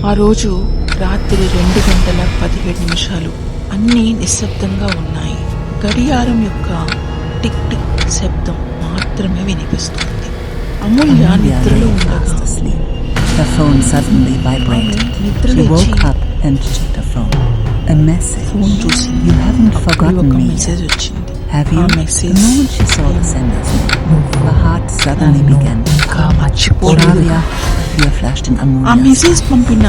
ఆ రోజు రాత్రి 2:17 అన్నీ నిశ్శబ్దంగా ఉన్నాయి. గడియారం యొక్క టిక్ టిక్ శబ్దం మాత్రమే వినిపిస్తుంది. అమూల్య నిద్రలో ఉండగా Her phone suddenly vibrated. She woke up and checked her phone. A message. Phone చూసింది. You haven't forgotten ఒక me మెసేజ్ yet. వచ్చింది. Have you? ఆ The message moment she saw the sender's name, her heart suddenly began to ఇంకా pound. మర్చిపోలేదు. Shravya, fear flashed in ఆ Amulya's message eyes. పంపిన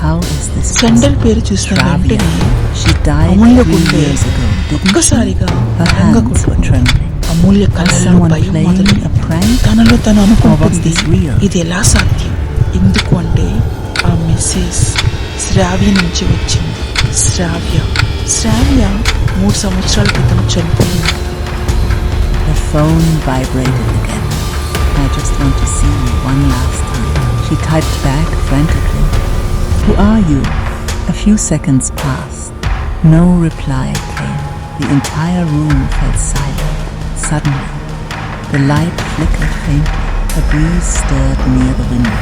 How is this sender possible? పేరు చూసిన Shravya, వెంటనే she died అమూల్య 3 గుండె years ago, didn't she? ఒక్కసారిగా Her బలంగా hands were కొట్టుకుంది. trembling. Amulya Was కళ్ళల్లో someone భయం playing మొదలైంది. a prank? తనలో తను Or was అనుకుంటుంది, this real? ఇది ఎలా సాధ్యం? ఎందుకు అంటే ఆ మెసేజ్ శ్రావ్య నుంచి వచ్చింది. శ్రావ్య 3 సంవత్సరాల క్రితం చనిపోయింది. The phone vibrated again. I just want to see you one last time. She typed back frantically. Who are you? A few seconds passed. No reply came. The entire room fell silent. Suddenly, the light flickered faintly. A breeze stirred near the window.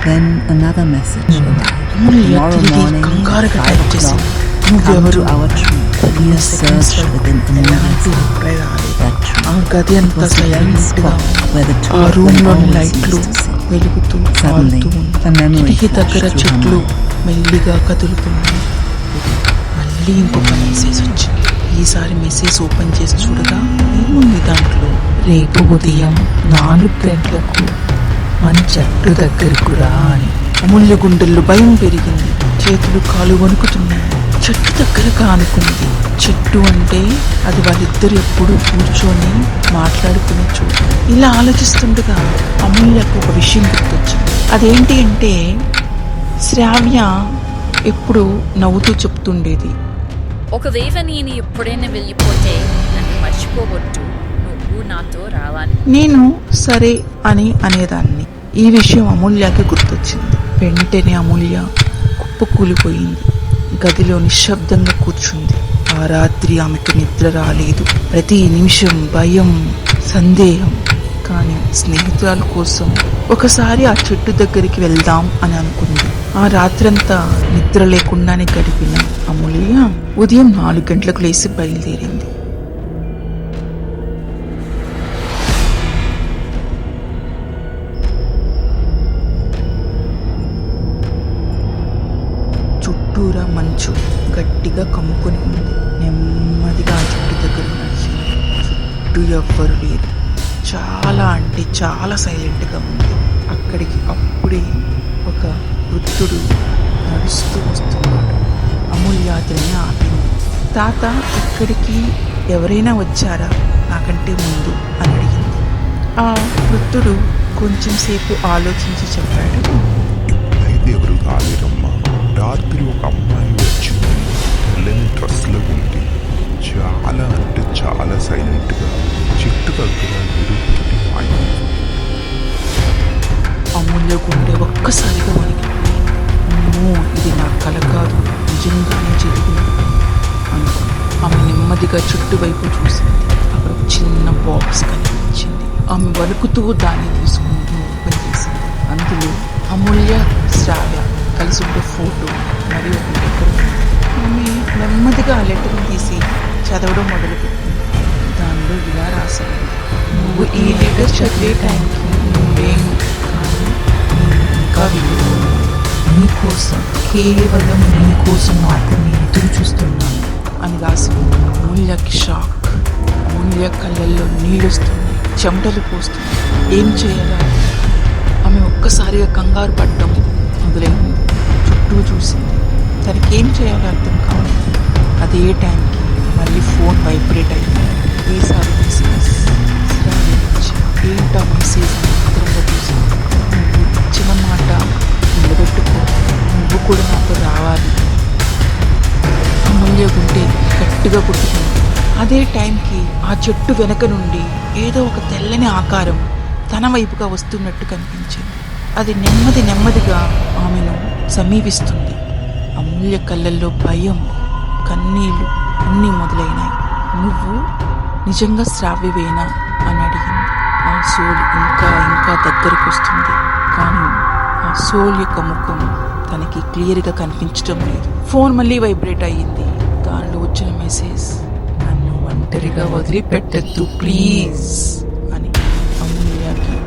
Then another message arrived. Amulya Tomorrow తిరిగి morning, కంగారుగా 5 type o'clock, చేసింది. come నువ్వెవరు? to our tree. We are searched within a ఎలాంటి minute. Reply రాలేదు. That tree ఆ గది అంతా was the very silent గా spot where the two ఆ of రూమ్ them లోని always లైట్లు used to sit. వెలుగుతూ Suddenly, ఆడుతూ a memory కిటికీ దగ్గర flashed through her చెట్లు mind. మెల్లిగా కదులుతున్నాయి. మళ్ళీ ఇంకొక మెసేజ్ వచ్చింది. ఈసారి మెసేజ్ ఓపెన్ చేసి చూడగా ఏముంది దాంట్లో, రేపు ఉదయం 4 గంటలకు మన చెట్టు దగ్గరకు రా అని. అమూల్య గుండెల్లో భయం పెరిగింది. చేతులు కాలు వణుకుతున్నాయి. చెట్టు దగ్గర కానుకుంది. చెట్టు అంటే అది వాళ్ళిద్దరు ఎప్పుడు కూర్చొని మాట్లాడుకునే చోటు. ఇలా ఆలోచిస్తుండగా అమూల్యకు ఒక విషయం గుర్తొచ్చింది. అదేంటి అంటే శ్రావ్య ఎప్పుడు నవ్వుతూ చెప్తుండేది, ఒకవేళ నేను ఎప్పుడైనా వెళ్ళిపోతే నన్ను మర్చిపోవద్దు, నువ్వు నాతో రావాలి. నేను సరే అని అనేదాన్ని. ఈ విషయం అమూల్యకి గుర్తొచ్చింది. వెంటనే అమూల్య కుప్పకూలిపోయింది. గదిలో నిశ్శబ్దంగా కూర్చుంది. ఆ రాత్రి ఆమెకు నిద్ర రాలేదు. ప్రతి నిమిషం భయం, సందేహం. కానీ స్నేహితురాల కోసం ఒకసారి ఆ చెట్టు దగ్గరికి వెళ్దాం అని అనుకుంది. ఆ రాత్రంతా నిద్ర లేకుండానే గడిపిన అమూల్య ఉదయం 4 గంటలకు లేచి బయలుదేరింది. చుట్టూరా మంచు గట్టిగా కమ్ముకొని ఉంది. నెమ్మదిగా ఆ చెట్టు దగ్గర నడిచింది. చుట్టూ ఎవ్వరు లేరు. చాలా అంటే చాలా సైలెంట్గా ఉంది. అక్కడికి అప్పుడే ఒక వృద్ధుడు నడుస్తూ వస్తున్నాడు. అమూల్య అతన్ని ఆపింది. తాత, ఇక్కడికి ఎవరైనా వచ్చారా నాకంటే ముందు అని అడిగింది. ఆ వృద్ధుడు కొంచెం సేపు ఆలోచించి చెప్పాడు, అయితే ఎవరు రాలేరమ్మా. రాత్రి ఒక అమ్మాయి వచ్చింది. తెల్లని డ్రెస్లో ఉంది. చాలా అంటే చాలా సైలెంట్గా చెట్టు దగ్గర నిరుపుతూ మాయమైంది. అమూల్య గుండె ఒక్కసారిగా వణికిపోయింది. అమ్మో, ఇది నా కల కాదు, నిజంగానే జరిగింది అనుకుంది. ఆమె నెమ్మదిగా చుట్టువైపు చూసింది. అక్కడ ఒక చిన్న బాక్స్ కనిపించింది. ఆమె వణుకుతూ దాన్ని తీసుకుంటూ ఓపెన్ చేసింది. అందులో అమూల్య, శ్రావ్య కలిసి ఉండే ఫోటో మరియు ఒక లెటర్ ఉంది. ఆమె నెమ్మదిగా ఆ లెటర్ని తీసి చదవడం మొదలుపెట్టింది. దానిలో ఇలా రాశాడు, నువ్వు ఈ లెటర్ చదివే టైంకి నువ్వేమో, కానీ నేను ఇంకా విలువ నీకోసం, కేవలం నీకోసం మాత్రమే ఎదురు చూస్తున్నాను అని రాసి. అమూల్యకి షాక్. అమూల్య కళ్ళల్లో నీళ్ళొస్తున్నాయి, చెమటలు పోస్తున్నాయి. ఏం చేయాలా? ఆమె ఒక్కసారిగా కంగారు పడడం మొదలైంది. చుట్టూ చూసింది. తనకేం చేయాలో అర్థం కావాలి. అదే టైంకి మళ్ళీ ఫోన్ వైబ్రేట్ అయింది. ఈసారి మెసేజ్. ఏంటా మెసేజ్ అని ఆత్రంగా చూసింది. నువ్వు ఇచ్చిన మాట నిలబెట్టుకో, నువ్వు కూడా నాతో రావాలి. అమూల్య గుండె గట్టిగా కొట్టుకుంది. అదే టైంకి ఆ చెట్టు వెనక నుండి ఏదో ఒక తెల్లని ఆకారం తన వైపుగా వస్తున్నట్టు కనిపించింది. అది నెమ్మదిగా ఆమెను సమీపిస్తుంది. అమూల్య కళ్ళల్లో భయం, కన్నీళ్లు అన్నీ మొదలైనాయి. నువ్వు నిజంగా శ్రావ్యవేనా అని అడిగింది. ఆ సోల్ ఇంకా దగ్గరకు వస్తుంది. కానీ ఆ సోల్ యొక్క ముఖం తనకి క్లియర్గా కనిపించడం లేదు. ఫోన్ మళ్ళీ వైబ్రేట్ అయ్యింది. దానిలో వచ్చిన మెసేజ్, నన్ను ఒంటరిగా వదిలిపెట్టద్దు ప్లీజ్ అని. అమూల్యకి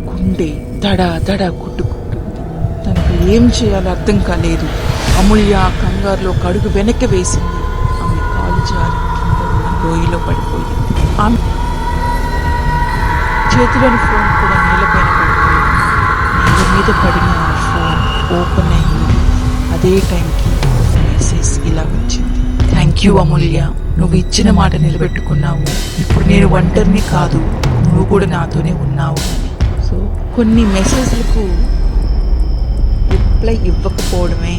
గుండె దడా దడా కొట్టుకుంటుంది. తనకు ఏం చేయాలో అర్థం కాలేదు. అమూల్య కంగారులో ఒక అడుగు వెనక్కి వేసింది. ఆమె కాలు జారి కింద ఉన్న లోయలో పడిపోయింది. ఆమె చేతిలోని ఫోన్ కూడా నేలపైన పడిపోయింది. నేల మీద పడిన ఆ ఫోన్ ఓపెన్ అయ్యింది. అదే టైంకి మెసేజ్ ఇలా వచ్చింది. థ్యాంక్ యూ అమూల్య, నువ్వు ఇచ్చిన మాట నిలబెట్టుకున్నావు. ఇప్పుడు నేను ఒంటరిని కాదు, నువ్వు కూడా నాతోనే ఉన్నావు అని. సో కొన్ని మెసేజ్లకు రిప్లై ఇవ్వకపోవడమే